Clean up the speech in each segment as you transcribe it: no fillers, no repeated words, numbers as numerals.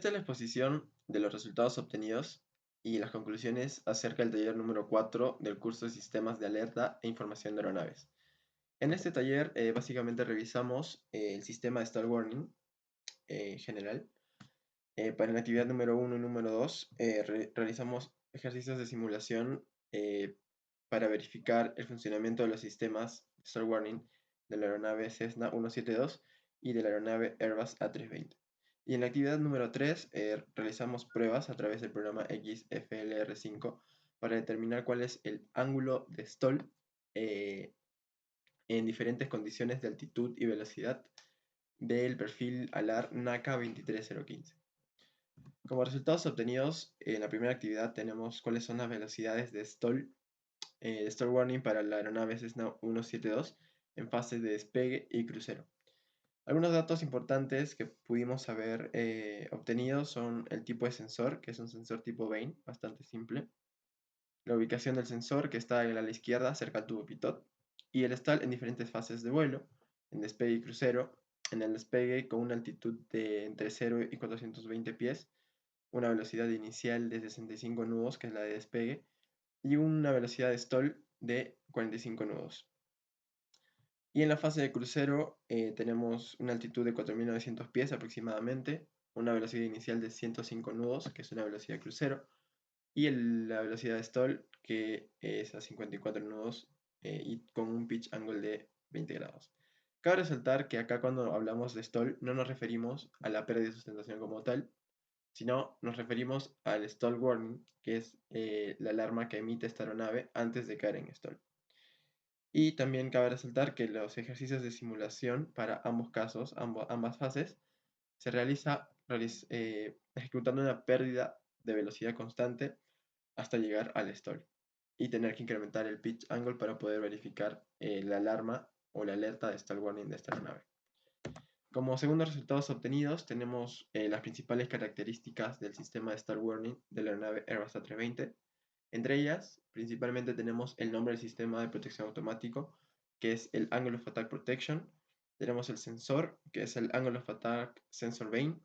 Esta es la exposición de los resultados obtenidos y las conclusiones acerca del taller número 4 del curso de Sistemas de Alerta e Información de Aeronaves. En este taller básicamente revisamos el sistema de Stall Warning general. Para la actividad número 1 y número 2 realizamos ejercicios de simulación para verificar el funcionamiento de los sistemas de Stall Warning de la aeronave Cessna 172 y de la aeronave Airbus A320. Y en la actividad número 3 realizamos pruebas a través del programa XFLR5 para determinar cuál es el ángulo de stall en diferentes condiciones de altitud y velocidad del perfil ALAR NACA 23015. Como resultados obtenidos en la primera actividad tenemos cuáles son las velocidades de stall warning para la aeronave Cessna 172 en fase de despegue y crucero. Algunos datos importantes que pudimos haber obtenido son el tipo de sensor, que es un sensor tipo Vane, bastante simple, la ubicación del sensor, que está en el ala izquierda, cerca al tubo pitot, y el stall en diferentes fases de vuelo, en despegue y crucero, en el despegue con una altitud de entre 0 y 420 pies, una velocidad inicial de 65 nudos, que es la de despegue, y una velocidad de stall de 45 nudos. Y en la fase de crucero tenemos una altitud de 4.900 pies aproximadamente, una velocidad inicial de 105 nudos, que es una velocidad de crucero, y la velocidad de stall, que es a 54 nudos y con un pitch angle de 20 grados. Cabe resaltar que acá cuando hablamos de stall no nos referimos a la pérdida de sustentación como tal, sino nos referimos al stall warning, que es la alarma que emite esta aeronave antes de caer en stall. Y también cabe resaltar que los ejercicios de simulación para ambos casos, ambas fases, se realiza ejecutando una pérdida de velocidad constante hasta llegar al stall y tener que incrementar el pitch angle para poder verificar la alarma o la alerta de stall warning de esta aeronave. Como segundos resultados obtenidos tenemos las principales características del sistema de stall warning de la aeronave Airbus A320. Entre ellas, principalmente tenemos el nombre del sistema de protección automático, que es el Angle of Attack Protection. Tenemos el sensor, que es el Angle of Attack Sensor Vane.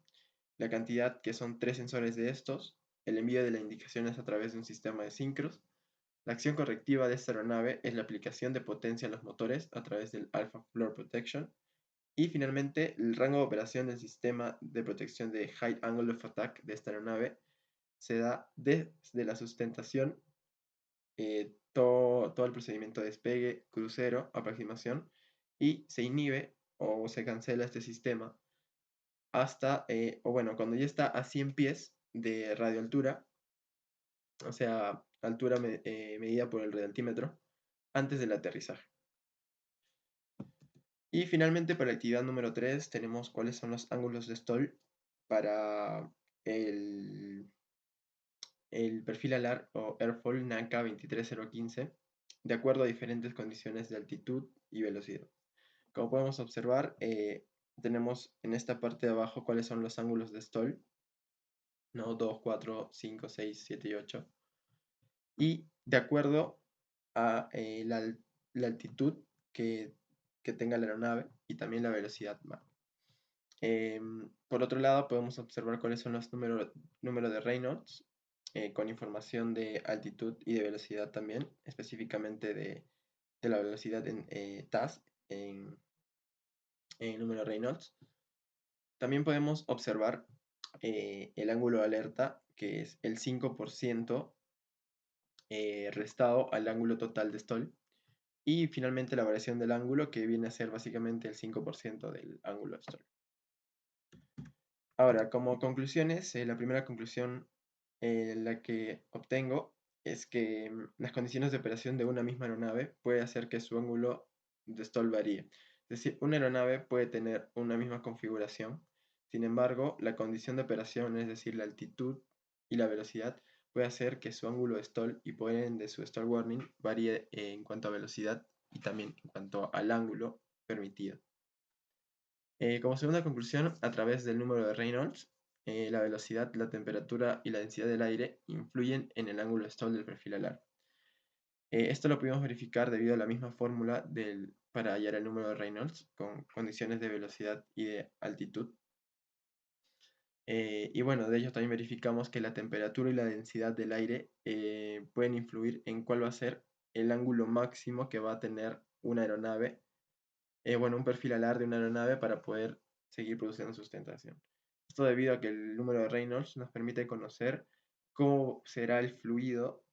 La cantidad, que son 3 sensores de estos. El envío de las indicaciones a través de un sistema de sincros. La acción correctiva de esta aeronave es la aplicación de potencia en los motores a través del Alpha Floor Protection. Y finalmente, el rango de operación del sistema de protección de High Angle of Attack de esta aeronave se da desde la sustentación, todo el procedimiento de despegue, crucero, aproximación, y se inhibe o se cancela este sistema hasta, cuando ya está a 100 pies de radioaltura, o sea, altura medida por el radioaltímetro, antes del aterrizaje. Y finalmente, para la actividad número 3, tenemos cuáles son los ángulos de stall para el perfil ALAR o Airfoil NACA 23015 de acuerdo a diferentes condiciones de altitud y velocidad. Como podemos observar, tenemos en esta parte de abajo cuáles son los ángulos de stall, ¿no? 2, 4, 5, 6, 7 y 8. Y de acuerdo a la altitud que tenga la aeronave y también la velocidad Mach. Por otro lado, podemos observar cuáles son los números de Reynolds con información de altitud y de velocidad también, específicamente de la velocidad en TAS, en número de Reynolds. También podemos observar el ángulo de alerta, que es el 5% restado al ángulo total de stall. Y finalmente la variación del ángulo, que viene a ser básicamente el 5% del ángulo de stall. Ahora, como conclusiones, la primera conclusión la que obtengo es que las condiciones de operación de una misma aeronave puede hacer que su ángulo de stall varíe. Es decir, una aeronave puede tener una misma configuración, sin embargo, la condición de operación, es decir, la altitud y la velocidad, puede hacer que su ángulo de stall y por ende su stall warning varíe en cuanto a velocidad y también en cuanto al ángulo permitido. Como segunda conclusión, a través del número de Reynolds, la velocidad, la temperatura y la densidad del aire influyen en el ángulo de stall del perfil alar. Esto lo pudimos verificar debido a la misma fórmula para hallar el número de Reynolds con condiciones de velocidad y de altitud. Y bueno, de ello también verificamos que la temperatura y la densidad del aire pueden influir en cuál va a ser el ángulo máximo que va a tener una aeronave, bueno, un perfil alar de una aeronave para poder seguir produciendo sustentación. Esto debido a que el número de Reynolds nos permite conocer cómo será el fluido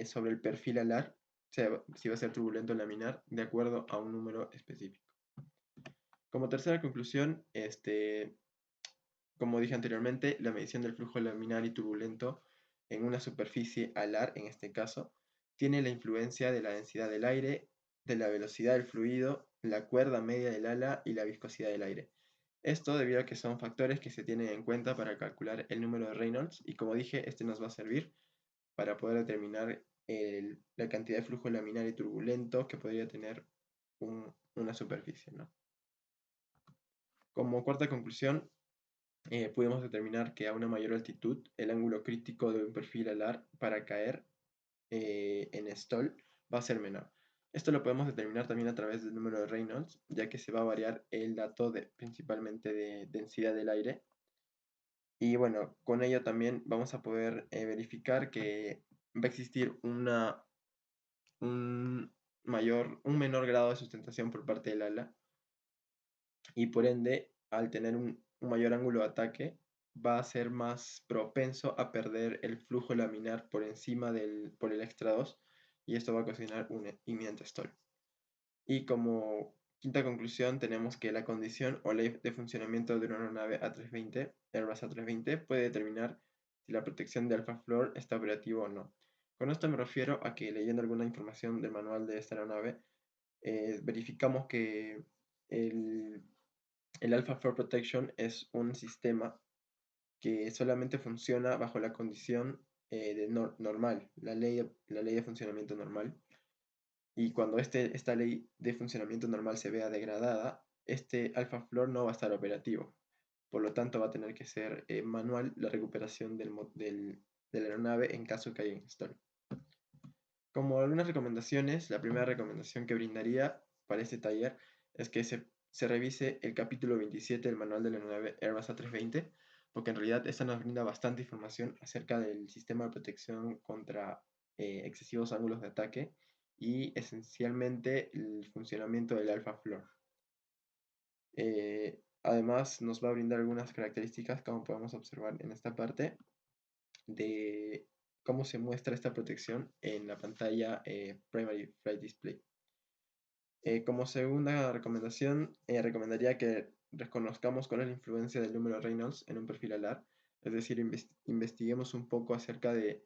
sobre el perfil alar, o sea, si va a ser turbulento o laminar, de acuerdo a un número específico. Como tercera conclusión, como dije anteriormente, la medición del flujo laminar y turbulento en una superficie alar, en este caso, tiene la influencia de la densidad del aire, de la velocidad del fluido, la cuerda media del ala y la viscosidad del aire. Esto debido a que son factores que se tienen en cuenta para calcular el número de Reynolds y como dije, este nos va a servir para poder determinar la cantidad de flujo laminar y turbulento que podría tener una superficie, ¿no? Como cuarta conclusión, pudimos determinar que a una mayor altitud el ángulo crítico de un perfil alar para caer en stall va a ser menor. Esto lo podemos determinar también a través del número de Reynolds, ya que se va a variar el dato principalmente de densidad del aire. Y bueno, con ello también vamos a poder verificar que va a existir un menor grado de sustentación por parte del ala y por ende, al tener un mayor ángulo de ataque, va a ser más propenso a perder el flujo laminar por encima por el extra 2 y esto va a ocasionar un inminente stall. Y como quinta conclusión tenemos que la condición o ley de funcionamiento de una aeronave A320, Airbus A320, puede determinar si la protección de alpha floor está operativa o no. Con esto me refiero a que leyendo alguna información del manual de esta aeronave, verificamos que el Alpha Floor Protection es un sistema que solamente funciona bajo la condición normal, la ley de funcionamiento normal. Y cuando esta ley de funcionamiento normal se vea degradada, este Alpha Floor no va a estar operativo. Por lo tanto, va a tener que ser manual la recuperación de la aeronave en caso que haya install. Como algunas recomendaciones, la primera recomendación que brindaría para este taller es que se revise el capítulo 27 del manual de la aeronave Airbus A320, porque en realidad esta nos brinda bastante información acerca del sistema de protección contra excesivos ángulos de ataque y esencialmente el funcionamiento del alpha floor. Además, nos va a brindar algunas características, como podemos observar en esta parte, de cómo se muestra esta protección en la pantalla Primary Flight Display. Como segunda recomendación, recomendaría que reconozcamos cuál es la influencia del número Reynolds en un perfil alar, es decir, investiguemos un poco acerca de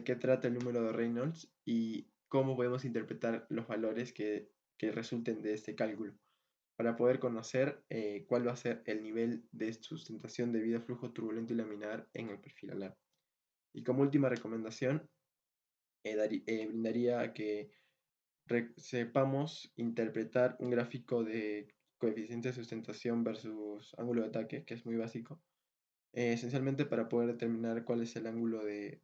qué trata el número de Reynolds y cómo podemos interpretar los valores que resulten de este cálculo, para poder conocer cuál va a ser el nivel de sustentación debido a flujo turbulento y laminar en el perfil alar. Y como última recomendación, brindaría que sepamos interpretar un gráfico de coeficiente de sustentación versus ángulo de ataque, que es muy básico, esencialmente para poder determinar cuál es el ángulo de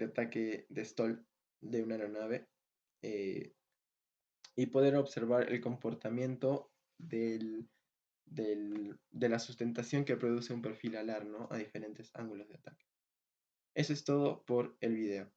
ataque de stall de una aeronave y poder observar el comportamiento de la sustentación que produce un perfil alar, ¿no? A diferentes ángulos de ataque. Eso es todo por el video.